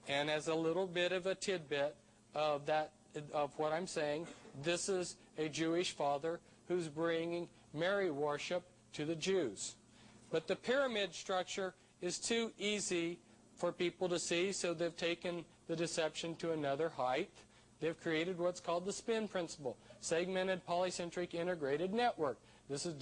And as a little bit of a tidbit of what I'm saying, this is a Jewish father who's bringing Mary worship to the Jews. But the pyramid structure is too easy for people to see, so they've taken the deception to another height. They've created what's called the spin principle, segmented polycentric integrated network. This is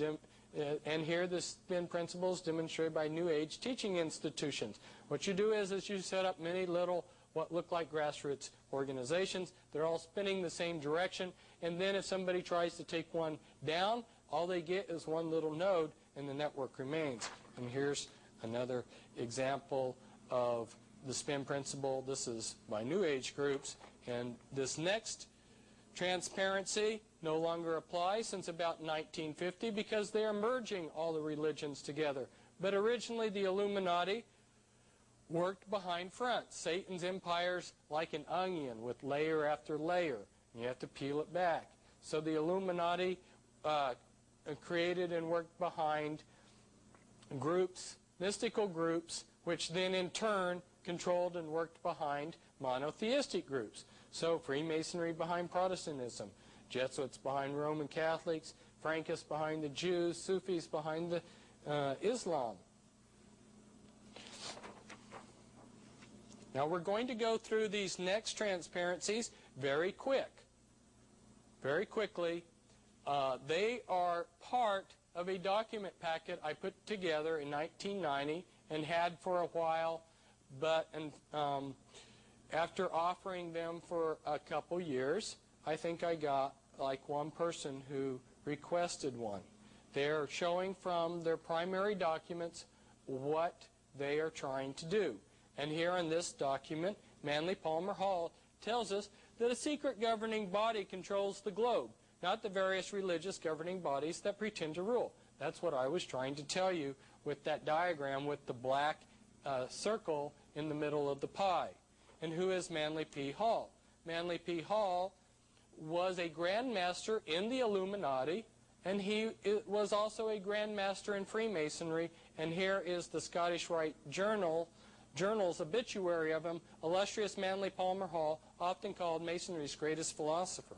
and here the spin principle is demonstrated by New Age teaching institutions. What you do is you set up many little what look like grassroots organizations. They're all spinning the same direction, and then if somebody tries to take one down, all they get is one little node and the network remains. And here's another example of the spin principle. This is by New Age groups, and this next transparency no longer applies since about 1950 because they are merging all the religions together. But originally the Illuminati worked behind fronts. Satan's empire's like an onion with layer after layer. You have to peel it back. So the Illuminati created and worked behind groups, mystical groups, which then in turn controlled and worked behind monotheistic groups. So Freemasonry behind Protestantism, Jesuits behind Roman Catholics, Frankists behind the Jews, Sufis behind the Islam. Now we're going to go through these next transparencies very quickly. They are part of a document packet I put together in 1990 and had for a while, but after offering them for a couple years, I think I got like one person who requested one. They're showing from their primary documents what they are trying to do. And here in this document, Manly Palmer Hall tells us that a secret governing body controls the globe, not the various religious governing bodies that pretend to rule. That's what I was trying to tell you with that diagram with the black circle in the middle of the pie. And who is Manly P. Hall? Manly P. Hall was a Grand Master in the Illuminati, and he was also a Grand Master in Freemasonry. And here is the Scottish Rite Journal's obituary of him, illustrious Manly Palmer Hall, often called Masonry's greatest philosopher.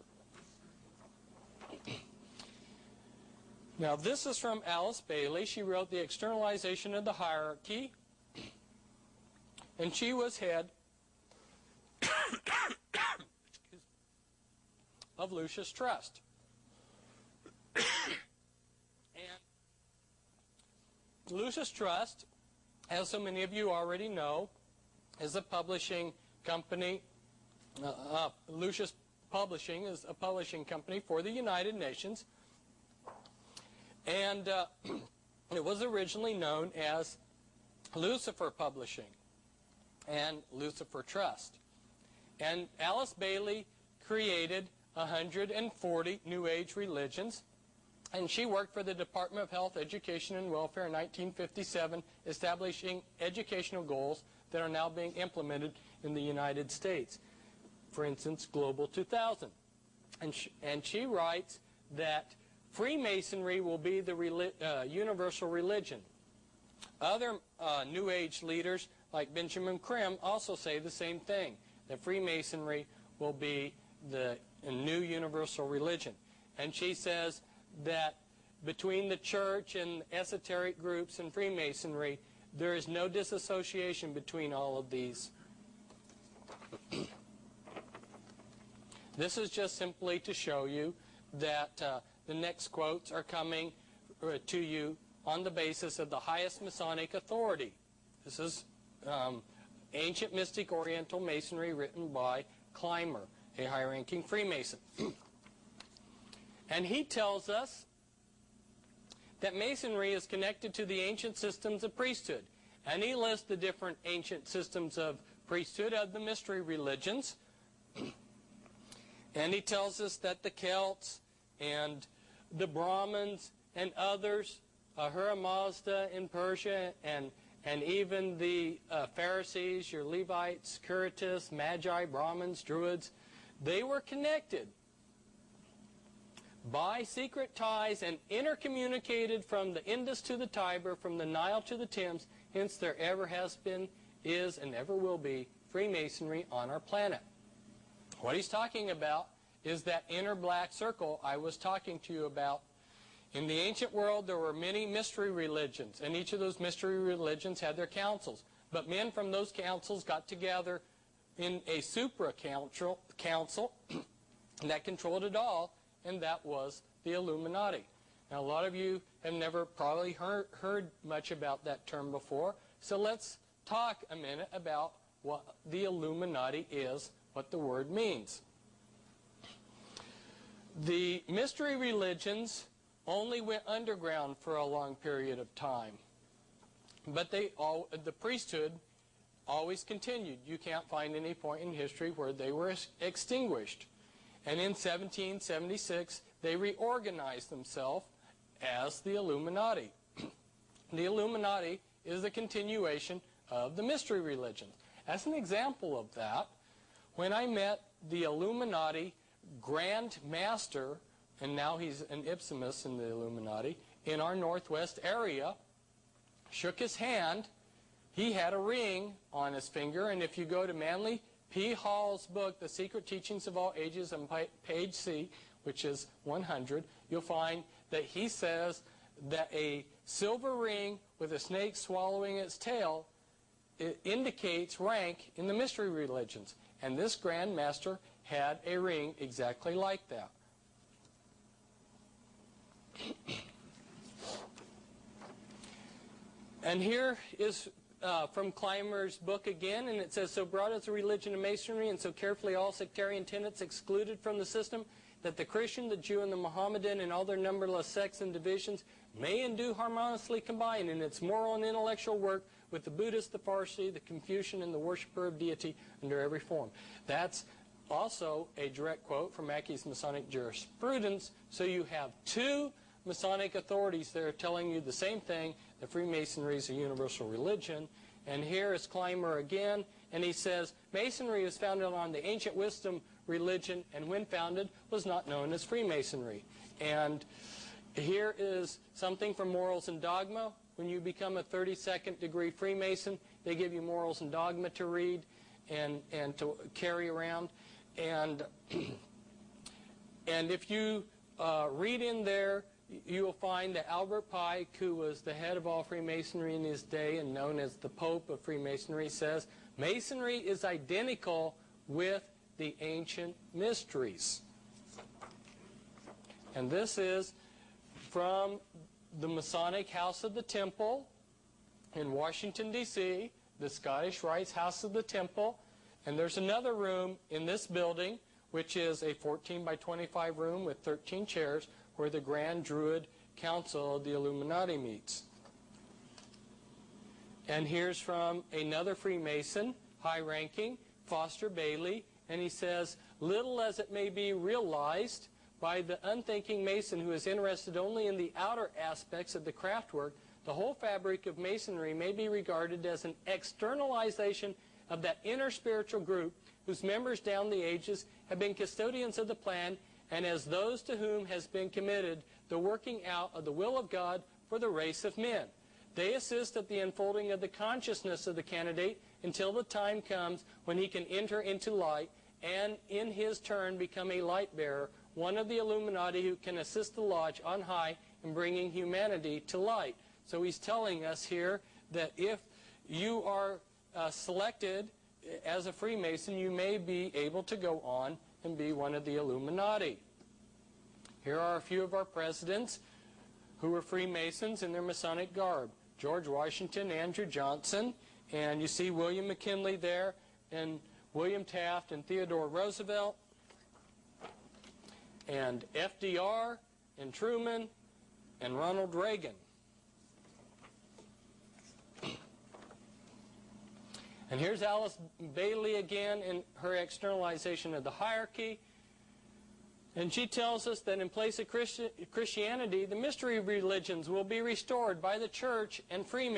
Now this is from Alice Bailey. She wrote The Externalization of the Hierarchy, and she was head of Lucius Trust. And Lucius Trust, as so many of you already know, is a publishing company. Lucius Publishing is a publishing company for the United Nations, and it was originally known as Lucifer Publishing and Lucifer Trust. And Alice Bailey created 140 New Age religions, and she worked for the Department of Health, Education, and Welfare in 1957, establishing educational goals that are now being implemented in the United States. For instance, Global 2000. And she writes that Freemasonry will be the universal religion. Other New Age leaders like Benjamin Krim also say the same thing, that Freemasonry will be the new universal religion. And she says that between the church and esoteric groups and Freemasonry, there is no disassociation between all of these. This is just simply to show you that the next quotes are coming to you on the basis of the highest Masonic authority. This is Ancient Mystic Oriental Masonry, written by Clymer, a high-ranking Freemason. And he tells us that Masonry is connected to the ancient systems of priesthood. And he lists the different ancient systems of priesthood of the mystery religions. And he tells us that the Celts and the Brahmins and others, Ahura Mazda in Persia, and even the Pharisees, your Levites, Curitists, Magi, Brahmins, Druids, they were connected by secret ties and intercommunicated from the Indus to the Tiber, from the Nile to the Thames. Hence there ever has been is and never will be Freemasonry on our planet. What he's talking about is that inner black circle I was talking to you about. In the ancient world, there were many mystery religions, and each of those mystery religions had their councils. But men from those councils got together in a supra-council that controlled it all, and that was the Illuminati. Now, a lot of you have never probably heard much about that term before, so let's talk a minute about what the Illuminati is, what the word means. The mystery religions only went underground for a long period of time, but the priesthood always continued. You can't find any point in history where they were extinguished. And in 1776, they reorganized themselves as the Illuminati. The Illuminati is the continuation of the mystery religions. As an example of that, when I met the Illuminati Grand Master, and now he's an Ipsimus in the Illuminati, in our Northwest area, shook his hand. He had a ring on his finger, and if you go to Manly P. Hall's book, The Secret Teachings of All Ages, on page C, which is 100, you'll find that he says that a silver ring with a snake swallowing its tail, it indicates rank in the mystery religions. And this Grand Master had a ring exactly like that. And here is from Clymer's book again, and it says, so broad is the religion of Masonry, and so carefully all sectarian tenets excluded from the system, that the Christian, the Jew, and the Mohammedan, and all their numberless sects and divisions, may and do harmoniously combine in its moral and intellectual work with the Buddhist, the Parsi, the Confucian, and the worshipper of deity under every form. That's also a direct quote from Mackey's Masonic Jurisprudence. So you have two Masonic authorities there telling you the same thing, that Freemasonry is a universal religion. And here is Clymer again, and he says, Masonry is founded on the ancient wisdom religion, and when founded was not known as Freemasonry. And here is something from Morals and Dogma. When you become a 32nd degree Freemason, they give you Morals and Dogma to read and to carry around. And if you read in there, you will find that Albert Pike, who was the head of all Freemasonry in his day and known as the Pope of Freemasonry, says, Masonry is identical with the ancient mysteries. And this is from the Masonic House of the Temple in Washington, D.C., the Scottish Rites House of the Temple. And there's another room in this building, which is a 14 by 25 room with 13 chairs, where the Grand Druid Council of the Illuminati meets. And here's from another Freemason, high-ranking, Foster Bailey, and he says, little as it may be realized by the unthinking Mason who is interested only in the outer aspects of the craftwork, the whole fabric of Masonry may be regarded as an externalization of that inner spiritual group whose members down the ages have been custodians of the plan, and as those to whom has been committed the working out of the will of God for the race of men. They assist at the unfolding of the consciousness of the candidate until the time comes when he can enter into light and in his turn become a light bearer, one of the Illuminati who can assist the lodge on high in bringing humanity to light. So he's telling us here that if you are selected as a Freemason, you may be able to go on and be one of the Illuminati. Here are a few of our presidents who were Freemasons in their Masonic garb. George Washington, Andrew Johnson, and you see William McKinley there, and William Taft and Theodore Roosevelt, and FDR, and Truman, and Ronald Reagan. And here's Alice Bailey again in her externalization of the hierarchy. And she tells us that in place of Christianity, the mystery religions will be restored by the church and Freemasons.